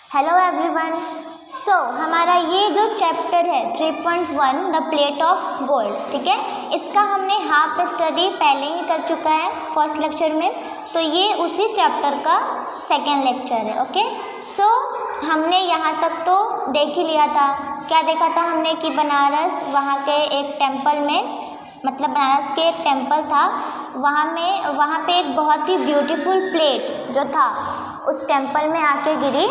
Hello everyone. सो हमारा ये जो चैप्टर है 3.1 द प्लेट ऑफ गोल्ड, ठीक है, इसका हमने हाफ स्टडी पहले ही कर चुका है फर्स्ट लेक्चर में, तो ये उसी चैप्टर का सेकेंड लेक्चर है। ओके, सो हमने यहाँ तक तो देख ही लिया था। क्या देखा था हमने कि बनारस वहाँ के एक टेम्पल में, मतलब बनारस के एक टेम्पल था, वहाँ पे एक बहुत ही ब्यूटीफुल प्लेट जो था उस टेम्पल में आके गिरी,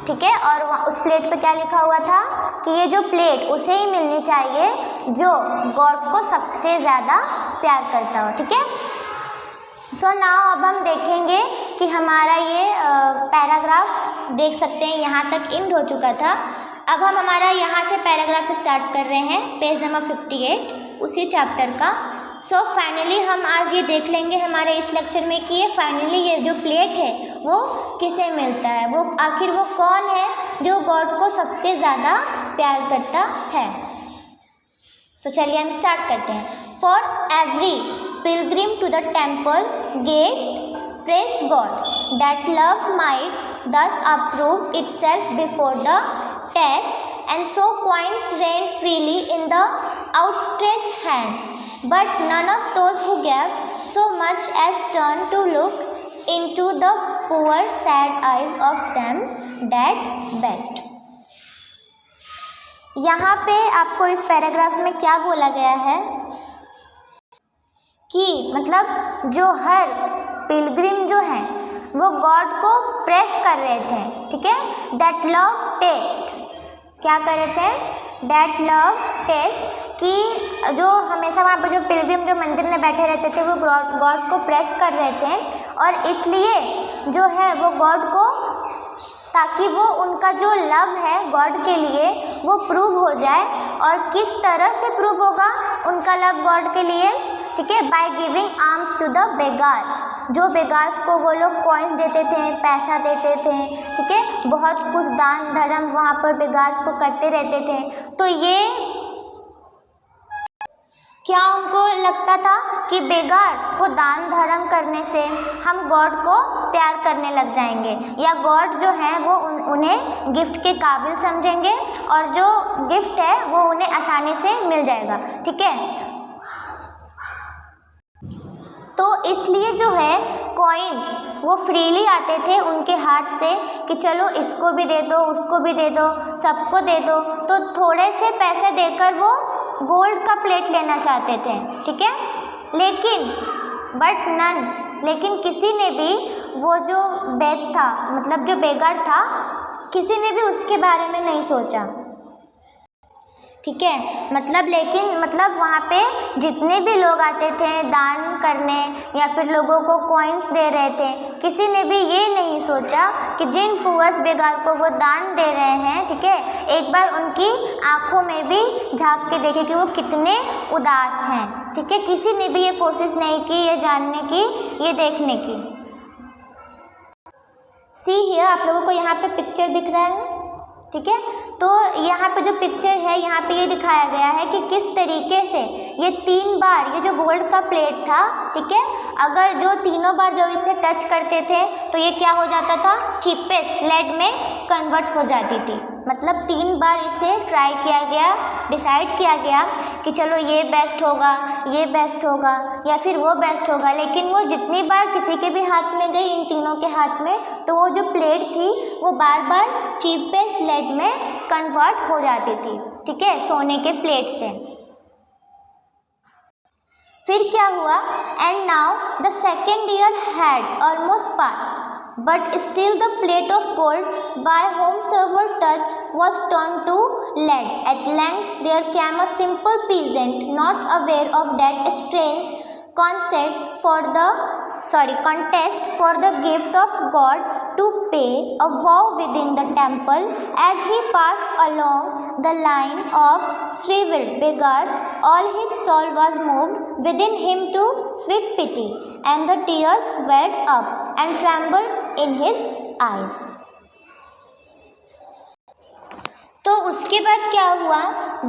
ठीक है। और उस प्लेट पे क्या लिखा हुआ था कि ये जो प्लेट उसे ही मिलनी चाहिए जो गॉड को सबसे ज़्यादा प्यार करता हो, ठीक है। सो नाउ अब हम देखेंगे कि हमारा ये पैराग्राफ देख सकते हैं यहाँ तक एंड हो चुका था। अब हम हमारा यहाँ से पैराग्राफ स्टार्ट कर रहे हैं, पेज नंबर 58 उसी चैप्टर का। सो फाइनली हम आज ये देख लेंगे हमारे इस लेक्चर में कि ये जो प्लेट है वो किसे मिलता है, वो आखिर वो कौन है जो गॉड को सबसे ज़्यादा प्यार करता है। सो चलिए हम स्टार्ट करते हैं। For every pilgrim to the temple gate pressed god that love might thus approve itself before the test and so coins rained freely in the outstretched hands, but none of those who gave so much as turned to look into the poor sad eyes of them that begged. यहाँ पे आपको इस paragraph में क्या बोला गया है कि मतलब जो हर पिलग्रिम जो हैं वो गॉड को प्रेस कर रहे थे, ठीक है। दैट लव टेस्ट, क्या कर रहे थे, डैट लव टेस्ट, कि जो हमेशा वहाँ पर जो पिलग्रिम जो मंदिर में बैठे रहते थे वो गॉड को प्रेस कर रहे थे, और इसलिए जो है वो गॉड को, ताकि वो उनका जो लव है गॉड के लिए वो प्रूव हो जाए। और किस तरह से प्रूव होगा उनका लव गॉड के लिए, ठीक है, by giving arms to the beggars, जो बेगार्स को वो लोग कॉइन देते थे, पैसा देते थे, ठीक है, बहुत कुछ दान धर्म वहाँ पर बेगार्स को करते रहते थे। तो ये क्या उनको लगता था कि बेगार्स को दान धर्म करने से हम गॉड को प्यार करने लग जाएंगे, या गॉड जो है वो उन्हें गिफ्ट के काबिल समझेंगे और जो गिफ्ट है वो उन्हें आसानी से मिल जाएगा, ठीक है। तो इसलिए जो है कॉइन्स वो फ्रीली आते थे उनके हाथ से कि चलो इसको भी दे दो, उसको भी दे दो, सबको दे दो। तो थोड़े से पैसे देकर वो गोल्ड का प्लेट लेना चाहते थे, ठीक है। लेकिन किसी ने भी, वो जो बेग था, मतलब जो बेगर था, किसी ने भी उसके बारे में नहीं सोचा, ठीक है। मतलब वहाँ पे जितने भी लोग आते थे दान करने या फिर लोगों को कॉइन्स दे रहे थे, किसी ने भी ये नहीं सोचा कि जिन पुअर्स बेगार को वो दान दे रहे हैं, ठीक है, एक बार उनकी आँखों में भी झांक के देखे कि वो कितने उदास हैं, ठीक है। किसी ने भी ये कोशिश नहीं की ये जानने की, ये देखने की। सी हियर, आप लोगों को यहाँ पे पिक्चर दिख रहा है, ठीक है। तो यहाँ पे जो पिक्चर है यहाँ पे ये दिखाया गया है कि किस तरीके से ये 3 बार ये जो गोल्ड का प्लेट था, ठीक है, अगर जो तीनों बार जो इसे टच करते थे तो ये क्या हो जाता था, चीपेस्ट लेड में कन्वर्ट हो जाती थी। मतलब 3 बार इसे ट्राई किया गया, डिसाइड किया गया कि चलो ये बेस्ट होगा, ये बेस्ट होगा या फिर वो बेस्ट होगा, लेकिन वो जितनी बार किसी के भी हाथ में गई, इन तीनों के हाथ में, तो वो जो प्लेट थी वो बार बार चीपेस्ट लेड में कन्वर्ट हो जाती थी, ठीक है, सोने के प्लेट से। फिर क्या हुआ, and now the second year had almost passed, but still the plate of gold by whomsoever touch was turned to lead. At length there came a simple peasant, not aware of that strange contest for the gift of God to pay a vow within the temple. As he passed along the line of shriveled beggars, all his soul was moved within him to sweet pity, and the tears welled up and trembled in his eyes. तो उसके बाद क्या हुआ,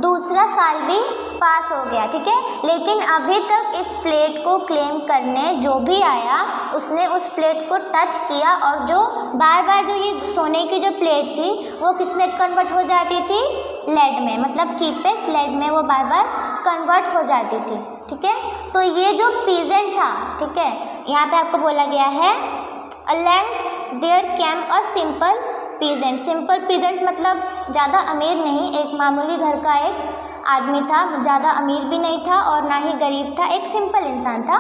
दूसरा साल भी पास हो गया, ठीक है। लेकिन अभी तक इस प्लेट को क्लेम करने जो भी आया उसने उस प्लेट को टच किया और जो बार बार जो ये सोने की जो प्लेट थी वो किस में कन्वर्ट हो जाती थी, लेड में, मतलब चीपेस्ट लेड में वो बार बार कन्वर्ट हो जाती थी, ठीक है। तो ये जो पीजेंट था, ठीक है, यहाँ पे आपको बोला गया है at length there came a simple peasant. Simple peasant मतलब ज़्यादा अमीर नहीं, एक मामूली घर का एक आदमी था, ज़्यादा अमीर भी नहीं था और ना ही गरीब था, एक सिंपल इंसान था।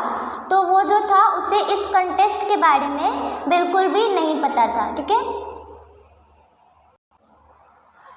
तो वो जो था उसे इस कंटेस्ट के बारे में बिल्कुल भी नहीं पता था, ठीक है।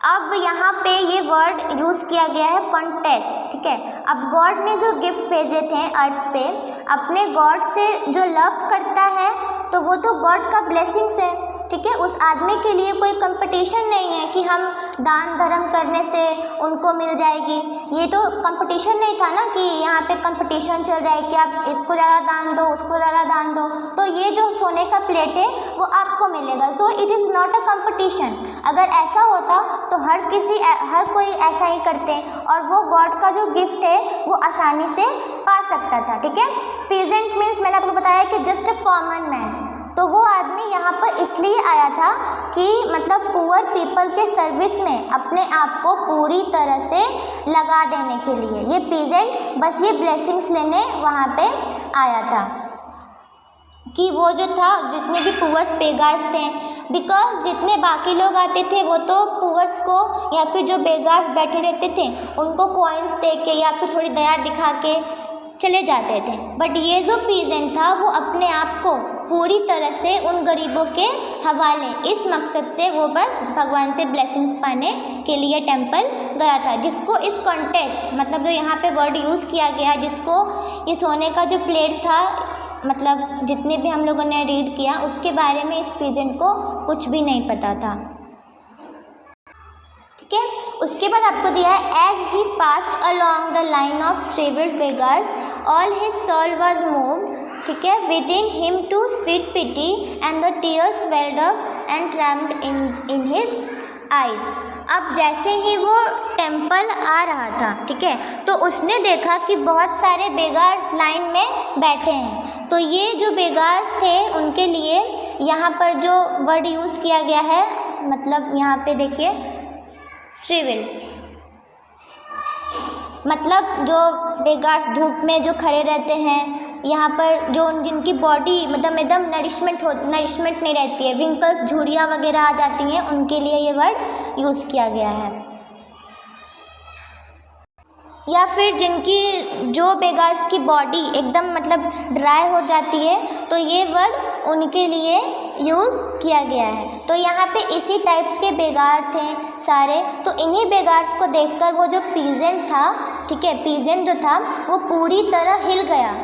अब यहाँ पे ये वर्ड यूज़ किया गया है कॉन्टेस्ट, ठीक है। अब गॉड ने जो गिफ्ट भेजे थे अर्थ पे, अपने गॉड से जो लव करता है तो वो तो गॉड का ब्लेसिंग्स है, ठीक है। उस आदमी के लिए कोई कंपटीशन नहीं है कि हम दान धर्म करने से उनको मिल जाएगी। ये तो कंपटीशन नहीं था ना कि यहाँ पे कंपटीशन चल रहा है कि आप इसको ज़्यादा दान दो, उसको ज़्यादा दान दो। तो ये जो सोने का प्लेट है वो आपको मिलेगा। So it is not a competition. अगर ऐसा होता तो हर कोई ऐसा ही करते और वो गॉड का जो गिफ्ट है वो आसानी से पा सकता था, ठीक है। पीजेंट मीन्स मैंने आपको बताया कि जस्ट अ कॉमन मैन। तो वो आदमी यहाँ पर इसलिए आया था कि मतलब पुअर पीपल के सर्विस में अपने आप को पूरी तरह से लगा देने के लिए ये पीजेंट बस ये ब्लेसिंग्स लेने वहाँ पे आया था। कि वो जो था जितने भी पुअर्स बेगार्स थे, बिकॉज जितने बाकी लोग आते थे वो तो पुअर्स को या फिर जो बेगार्स बैठे रहते थे उनको कॉइन्स दे के या फिर थोड़ी दया दिखा के चले जाते थे। बट ये जो पीजेंट था वो अपने आप को पूरी तरह से उन गरीबों के हवाले, इस मकसद से वो बस भगवान से ब्लेसिंग्स पाने के लिए टेंपल गया था। जिसको इस कॉन्टेस्ट मतलब जो यहाँ पे वर्ड यूज़ किया गया, जिसको ये सोने का जो प्लेट था मतलब जितने भी हम लोगों ने रीड किया उसके बारे में इस पीजेंट को कुछ भी नहीं पता था, ठीक है। उसके बाद आपको दिया है as he passed along the line of shrivelled beggars all his soul was moved, ठीक है, within him to sweet pity and the tears welled up and trembled in his eyes. अब जैसे ही वो टेंपल आ रहा था, ठीक है, तो उसने देखा कि बहुत सारे बेगार्स लाइन में बैठे हैं। तो ये जो बेगार्स थे उनके लिए यहाँ पर जो वर्ड यूज़ किया गया है मतलब यहाँ पे देखिए श्रिवेल, मतलब जो बेगार्स धूप में जो खड़े रहते हैं, यहाँ पर जो जिनकी बॉडी मतलब एकदम नरिशमेंट नहीं रहती है, रिंकल्स झुर्रियाँ वगैरह आ जाती हैं, उनके लिए ये वर्ड यूज़ किया गया है। या फिर जिनकी जो बेगार्स की बॉडी एकदम मतलब ड्राई हो जाती है तो ये वर्ड उनके लिए यूज़ किया गया है। तो यहाँ पे इसी टाइप्स के बेगार थे सारे। तो इन्हीं बेगार्स को देखकर वो जो पीजेंट था, ठीक है, पीजेंट जो था वो पूरी तरह हिल गया,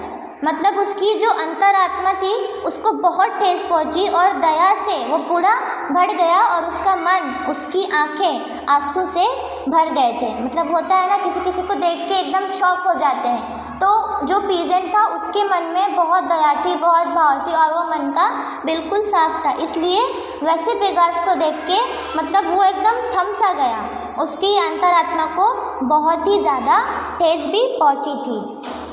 मतलब उसकी जो अंतरात्मा थी उसको बहुत ठेस पहुंची और दया से वो पूरा भर गया और उसका मन, उसकी आंखें आंसू से भर गए थे। मतलब होता है ना किसी किसी को देख के एकदम शॉक हो जाते हैं, तो जो पीजेंट था उसके मन में बहुत दया थी, बहुत भाव थी और वो मन का बिल्कुल साफ था। इसलिए वैसे बेगार्स को देख के मतलब वो एकदम थम सा गया, उसकी अंतरात्मा को बहुत ही ज़्यादा ठेस भी पहुंची थी।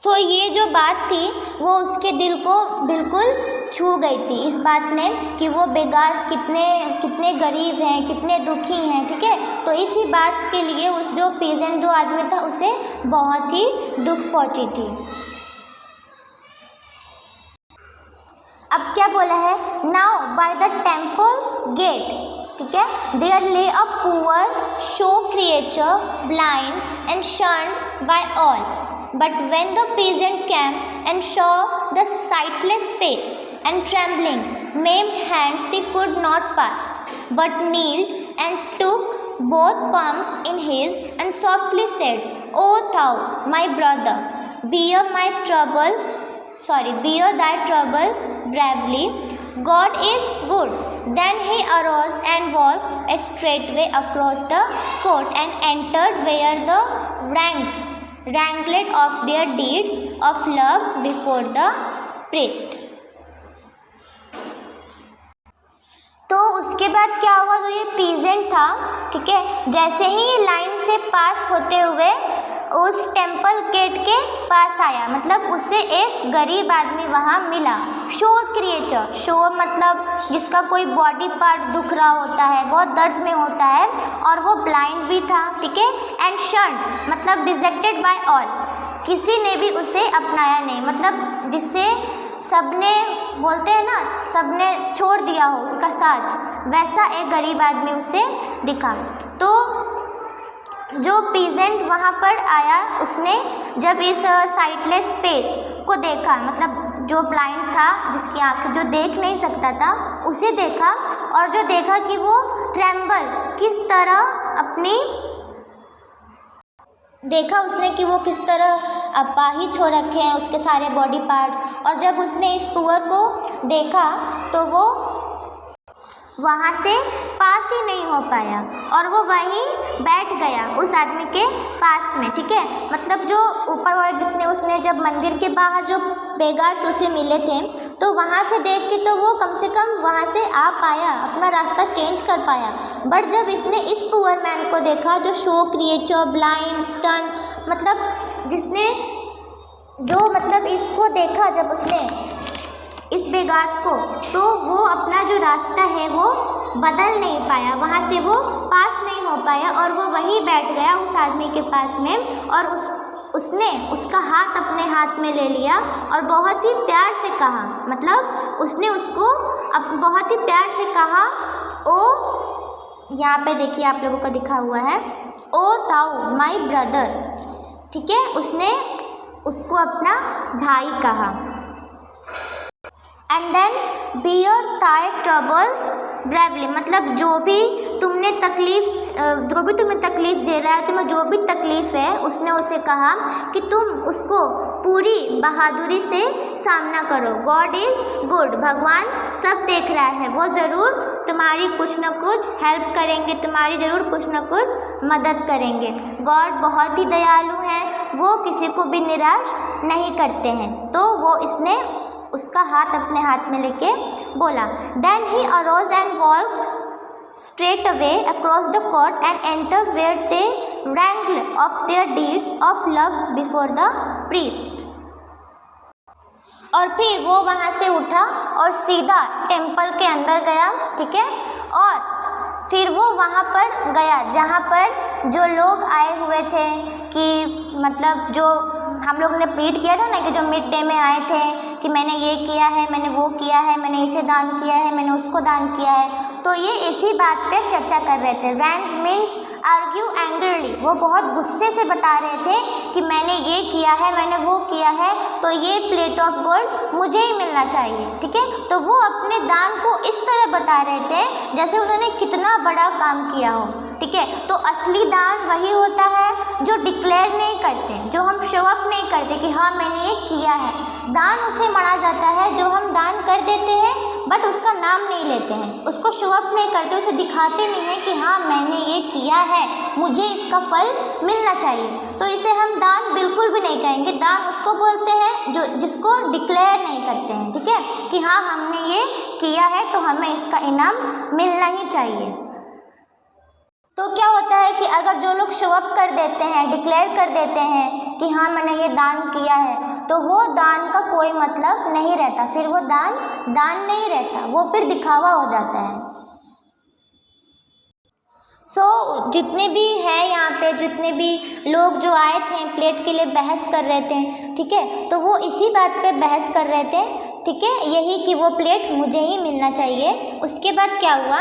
सो ये जो बात थी वो उसके दिल को बिल्कुल छू गई थी इस बात ने कि वो बेगार्स कितने गरीब हैं, कितने दुखी हैं, ठीक है। तो इसी बात के लिए उस जो पीजेंट जो आदमी था उसे बहुत ही दुख पहुंची थी। अब क्या बोला है, now by the temple gate, ठीक है, there lay a poor sore creature blind and shunned by all. But when the peasant came and saw the sightless face and trembling, maimed hands, he could not pass, but kneeled and took both palms in his and softly said, "O thou, my brother, bear thy troubles bravely. God is good." Then he arose and walked straightway across the court and entered where the wrangled of their deeds of love before the priest. तो उसके उसके बाद क्या हुआ, तो ये peasant था, ठीक है, जैसे ही ये लाइन से पास होते हुए उस टेम्पल गेट के पास आया, मतलब उसे एक गरीब आदमी वहाँ मिला। शोर क्रिएचर, शोर मतलब जिसका कोई बॉडी पार्ट दुख रहा होता है, बहुत दर्द में होता है, और वो ब्लाइंड भी था, ठीक है। एंड शर्न मतलब रिजेक्टेड बाय ऑल, किसी ने भी उसे अपनाया नहीं, मतलब जिससे सबने, बोलते हैं ना, सबने छोड़ दिया हो उसका साथ, वैसा एक गरीब आदमी उसे दिखा। तो जो पीजेंट वहाँ पर आया, उसने जब इस साइटलेस फेस को देखा, मतलब जो ब्लाइंड था, जिसकी आँखें, जो देख नहीं सकता था, उसे देखा, और जो देखा कि वो ट्रेम्बल किस तरह अपनी, देखा उसने कि वो किस तरह अपाहिज हो रखे हैं उसके सारे बॉडी पार्ट्स, और जब उसने इस पुअर को देखा तो वो वहाँ से पास ही नहीं हो पाया, और वो वहीं बैठ गया उस आदमी के पास में, ठीक है। मतलब जो ऊपर वाला उसने जब मंदिर के बाहर जो बेगार्स उसे मिले थे, तो वहाँ से देख के तो वो कम से कम वहाँ से आ पाया, अपना रास्ता चेंज कर पाया। बट जब इसने इस पुअर मैन को देखा, जो शो क्रिएचर, ब्लाइंड, स्टन, मतलब जिसने जो मतलब इसको देखा, जब उसने इस बेगार्स को, तो वो अपना जो रास्ता है वो बदल नहीं पाया, वहाँ से वो पास नहीं हो पाया, और वो वहीं बैठ गया उस आदमी के पास में, और उसने उसका हाथ अपने हाथ में ले लिया और बहुत ही प्यार से कहा, मतलब उसने उसको बहुत ही प्यार से कहा, ओ, यहाँ पे देखिए आप लोगों को दिखा हुआ है, ओ ताऊ माई ब्रदर, ठीक है, उसने उसको अपना भाई कहा। And then bear thy troubles bravely, मतलब जो भी तुम्हें तकलीफ़ झेला है, तुम्हें जो भी तकलीफ़ है, उसने उसे कहा कि तुम उसको पूरी बहादुरी से सामना करो। गॉड इज़ गुड, भगवान सब देख रहा है, वो ज़रूर तुम्हारी कुछ न कुछ हेल्प करेंगे, तुम्हारी ज़रूर कुछ न कुछ मदद करेंगे। गॉड बहुत ही दयालु हैं, वो किसी को भी निराश नहीं करते हैं। तो वो इसने उसका हाथ अपने हाथ में लेके बोला। Then he arose and walked straight away across the court and entered where they wrangled of their deeds of love before the priests. और फिर वो वहाँ से उठा और सीधा टेम्पल के अंदर गया, ठीक है, और फिर वो वहाँ पर गया जहाँ पर जो लोग आए हुए थे, कि मतलब जो हम लोग ने रीड किया था ना, कि जो मिड डे में आए थे कि मैंने ये किया है, मैंने वो किया है, मैंने इसे दान किया है, मैंने उसको दान किया है, तो ये इसी बात पर चर्चा कर रहे थे। रैंक मीन्स आर्ग्यू एंग्रली, वो बहुत गुस्से से बता रहे थे कि मैंने ये किया है, मैंने वो किया है, तो ये प्लेट ऑफ गोल्ड मुझे ही मिलना चाहिए, ठीक है। तो वो अपने दान को इस तरह बता रहे थे जैसे उन्होंने कितना बड़ा काम किया हो, ठीक है। तो असली दान वही होता है जो डिक्लेयर नहीं करते, जो हम शो अप नहीं करते कि हाँ मैंने ये किया है। दान उसे माना जाता है जो हम दान कर देते हैं बट उसका नाम नहीं लेते हैं, उसको शो अप नहीं करते, उसे दिखाते नहीं हैं कि हाँ मैंने ये किया है, मुझे इसका फल मिलना चाहिए। तो इसे हम दान बिल्कुल भी नहीं कहेंगे। दान उसको बोलते हैं जो जिसको डिक्लेयर नहीं करते हैं, ठीक है, कि हाँ हमने ये किया है तो हमें इसका इनाम मिलना ही चाहिए। तो क्या होता है कि अगर जो लोग शो अप कर देते हैं, डिक्लेयर कर देते हैं कि हाँ मैंने ये दान किया है, तो वो दान का कोई मतलब नहीं रहता, फिर वो दान नहीं रहता, वो फिर दिखावा हो जाता है। जितने भी हैं यहाँ पे, जितने भी लोग जो आए थे प्लेट के लिए बहस कर रहे थे, ठीक है, तो वो इसी बात पे बहस कर रहे थे, ठीक है, यही कि वो प्लेट मुझे ही मिलना चाहिए। उसके बाद क्या हुआ,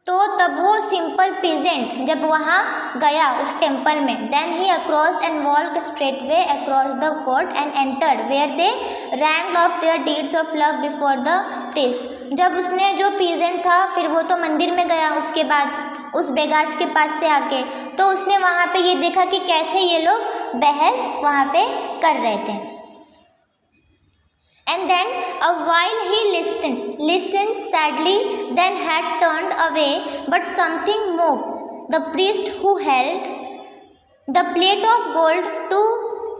तो तब वो सिंपल पीजेंट जब वहाँ गया उस टेम्पल में, then he across and walk straight way across the court and entered where they ranked of their deeds of love before the priest. जब उसने, जो पीजेंट था, फिर वो तो मंदिर में गया उसके बाद उस बेगार्स के पास से आके, तो उसने वहाँ पे ये देखा कि कैसे ये लोग बहस वहाँ पे कर रहे थे। And then a while he listened sadly, then had turned away, but something moved the priest who held the plate of gold to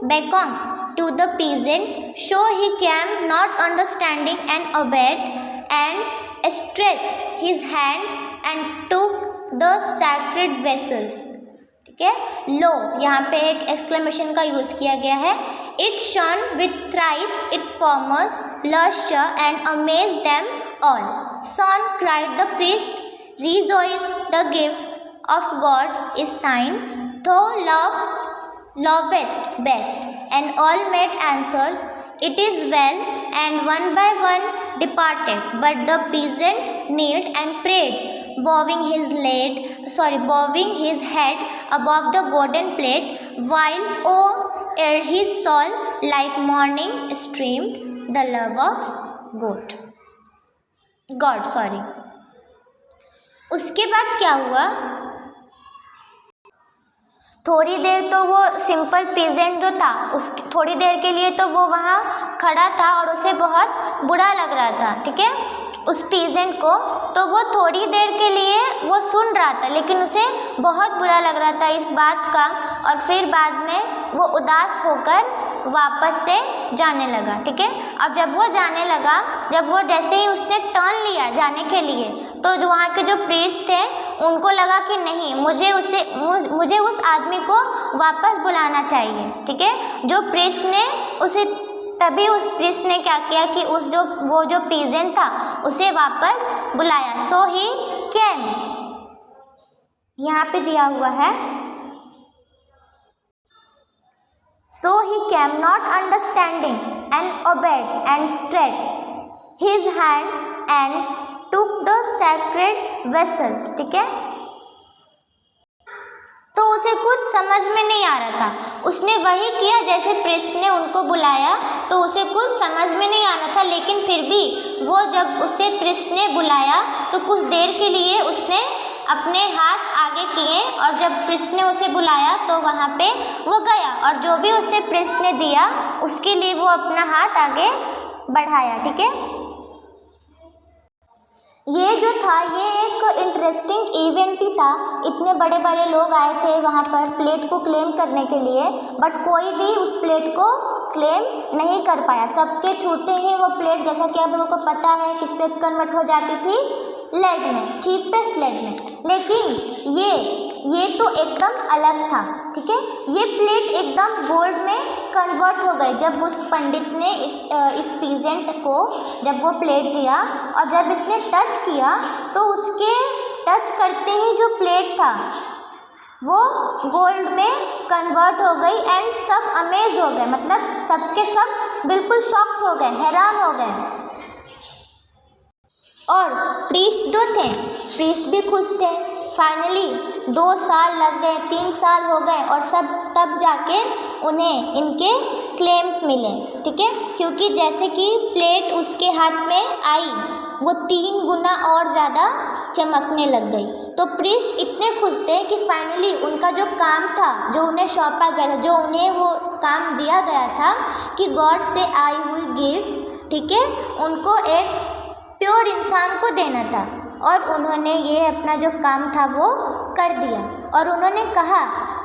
beckon to the peasant, so he came, not understanding, and obeyed, and stretched his hand and took the sacred vessels. ठीक है, लो यहाँ पे एक exclamation का use किया गया है. It shone with thrice its former lustre and amazed them all. Son, cried the priest, rejoice, the gift of God is thine, thou lovest best. And all made answers, it is well, and one by one departed. But the peasant kneeled and prayed, bowing his head above the golden plate, while o'er his soul like morning streamed the love of God. उसके बाद क्या हुआ, थोड़ी देर तो वो simple peasant जो था उस थोड़ी देर के लिए तो वो वहाँ खड़ा था और उसे बहुत बुरा लग रहा था. ठीक है, उस पीजेंट को तो वो थोड़ी देर के लिए वो सुन रहा था, लेकिन उसे बहुत बुरा लग रहा था इस बात का, और फिर बाद में वो उदास होकर वापस से जाने लगा. ठीक है, अब जब वो जाने लगा, जब वो जैसे ही उसने टर्न लिया जाने के लिए, तो जो वहाँ के जो प्रीस्ट थे उनको लगा कि नहीं, मुझे उस आदमी को वापस बुलाना चाहिए. ठीक है, जो प्रीस्ट ने उसे तभी उस प्रीस्ट ने क्या किया कि वो जो पीजेंट था उसे वापस बुलाया. सो ही केम, यहाँ पे दिया हुआ है, so he came not understanding and obeyed and stretched his hand and took the sacred vessels. ठीक है, तो उसे कुछ समझ में नहीं आ रहा था, उसने वही किया जैसे प्रीस्ट ने उनको बुलाया, तो उसे कुछ समझ में नहीं आ रहा था, लेकिन फिर भी वो जब उसे प्रीस्ट ने बुलाया तो कुछ देर के लिए उसने अपने हाथ आगे किए, और जब प्रीस्ट ने उसे बुलाया तो वहाँ पे वो गया और जो भी उसे प्रीस्ट ने दिया उसके लिए वो अपना हाथ आगे बढ़ाया. ठीक है, ये जो था ये एक इंटरेस्टिंग इवेंट ही था. इतने बड़े बड़े लोग आए थे वहाँ पर प्लेट को क्लेम करने के लिए, बट कोई भी उस प्लेट को क्लेम नहीं कर पाया. सबके छूते ही वो प्लेट, जैसा कि आप लोगों को पता है, किस में कन्वर्ट हो जाती थी, लेड में, चीपेस्ट लेड में. लेकिन ये तो एकदम अलग था. ठीक है, ये प्लेट एकदम गोल्ड में कन्वर्ट हो गई जब उस पंडित ने इस पीजेंट को जब वो प्लेट दिया, और जब इसने टच किया तो उसके टच करते ही जो प्लेट था वो गोल्ड में कन्वर्ट हो गई. एंड सब अमेज हो गए, मतलब सबके सब बिल्कुल शॉक्ड हो गए, हैरान हो गए. और प्रीस्ट जो थे, प्रीस्ट भी खुश थे. फाइनली 2 साल लग गए, 3 साल हो गए, और सब तब जाके उन्हें इनके क्लेम मिले. ठीक है, क्योंकि जैसे कि प्लेट उसके हाथ में आई वो 3 गुना और ज़्यादा चमकने लग गई. तो प्रीस्ट इतने खुश थे कि फाइनली उनका जो काम था, जो उन्हें सौंपा गया था, जो उन्हें वो काम दिया गया था कि गॉड से आई हुई गिफ्ट, ठीक है, उनको एक प्योर इंसान को देना था. और उन्होंने ये अपना जो काम था वो कर दिया, और उन्होंने कहा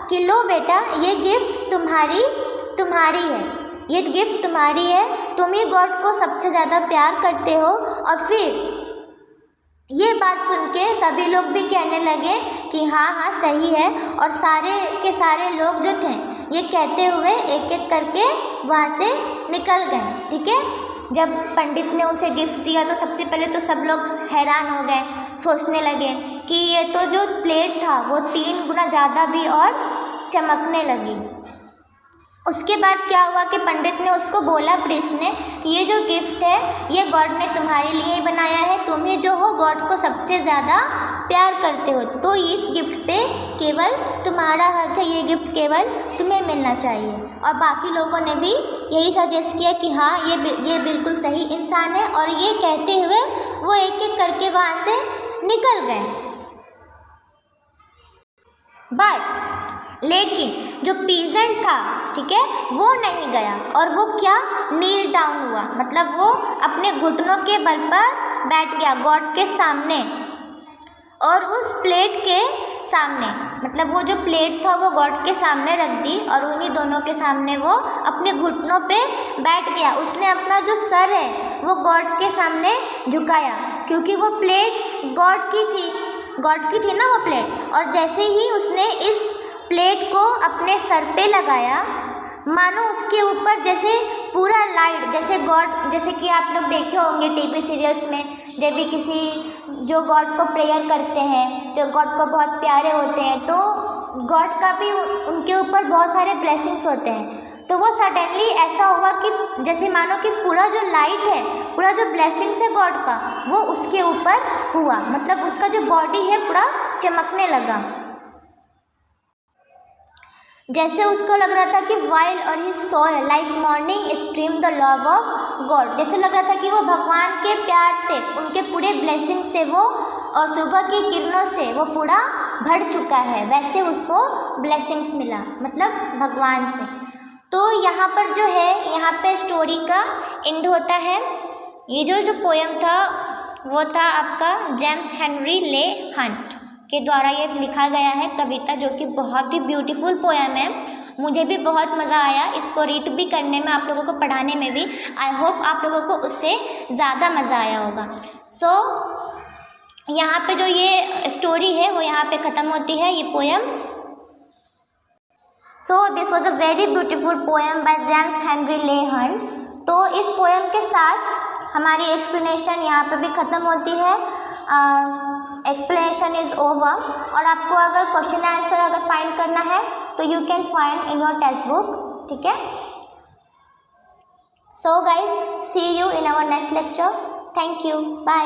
कि लो बेटा, ये गिफ्ट तुम्हारी है, ये गिफ्ट तुम्हारी है, तुम ही गॉड को सबसे ज़्यादा प्यार करते हो. और फिर ये बात सुन के सभी लोग भी कहने लगे कि हाँ सही है, और सारे के सारे लोग जो थे ये कहते हुए एक एक करके वहाँ से निकल गए. ठीक है, जब पंडित ने उसे गिफ्ट दिया तो सबसे पहले तो सब लोग हैरान हो गए, सोचने लगे कि ये तो जो प्लेट था वो 3 गुना ज़्यादा भी और चमकने लगी. उसके बाद क्या हुआ कि पंडित ने उसको बोला, प्रीस्ट ने, कि ये जो गिफ्ट है ये गॉड ने तुम्हारे लिए ही बनाया है, तुम ही जो हो गॉड को सबसे ज़्यादा प्यार करते हो, तो इस गिफ्ट पे केवल तुम्हारा हक है, ये गिफ्ट केवल तुम्हें मिलना चाहिए. और बाकी लोगों ने भी यही सजेस्ट किया कि हाँ ये बिल्कुल सही इंसान है, और ये कहते हुए वो एक एक करके वहाँ से निकल गए. लेकिन जो पीजेंट था, ठीक है, वो नहीं गया, और वो क्या, नील डाउन हुआ, मतलब वो अपने घुटनों के बल पर बैठ गया गॉड के सामने. और उस प्लेट के सामने, मतलब वो जो प्लेट था वो गॉड के सामने रख दी, और उन्हीं दोनों के सामने वो अपने घुटनों पे बैठ गया. उसने अपना जो सर है वो गॉड के सामने झुकाया, क्योंकि वो प्लेट गॉड की थी ना वो प्लेट। और जैसे ही उसने इस प्लेट को अपने सर पे लगाया, मानो उसके ऊपर जैसे पूरा लाइट, जैसे कि आप लोग देखे होंगे टीवी सीरियल्स में, जब भी किसी जो गॉड को प्रेयर करते हैं, जो गॉड को बहुत प्यारे होते हैं, तो गॉड का भी उनके ऊपर बहुत सारे ब्लेसिंग्स होते हैं। तो वो सडनली ऐसा हुआ कि जैसे मानो कि पूरा जो लाइट है, पूरा जो ब्लेसिंग्स है गॉड का, वो उसके ऊपर हुआ, मतलब उसका जो बॉडी है पूरा चमकने लगा। जैसे उसको लग रहा था कि वाइल और he saw like morning stream the love of God, जैसे लग रहा था कि वो भगवान के प्यार से, उनके पूरे ब्लेसिंग से वो और सुबह की किरणों से वो पूरा भर चुका है, वैसे उसको ब्लेसिंग्स मिला, मतलब भगवान से। तो यहाँ पर जो है, यहाँ पे स्टोरी का एंड होता है। ये जो पोएम था वो था आपका जेम्स हेनरी ले हंट के द्वारा ये लिखा गया है कविता, जो कि बहुत ही ब्यूटीफुल पोएम है। मुझे भी बहुत मज़ा आया इसको रीड भी करने में, आप लोगों को पढ़ाने में भी। आई होप आप लोगों को उससे ज़्यादा मज़ा आया होगा। सो यहाँ पे जो ये स्टोरी है वो यहाँ पे ख़त्म होती है, ये poem. So this was a very beautiful poem by James Henry ले हंट। तो इस पोएम के साथ हमारी एक्सप्लेनेशन यहाँ पे भी ख़त्म होती है। Explanation is over. और आपको अगर क्वेश्चन आंसर अगर फाइंड करना है तो you can find in your text book, ठीक है। So guys, see you in our next lecture. Thank you, bye.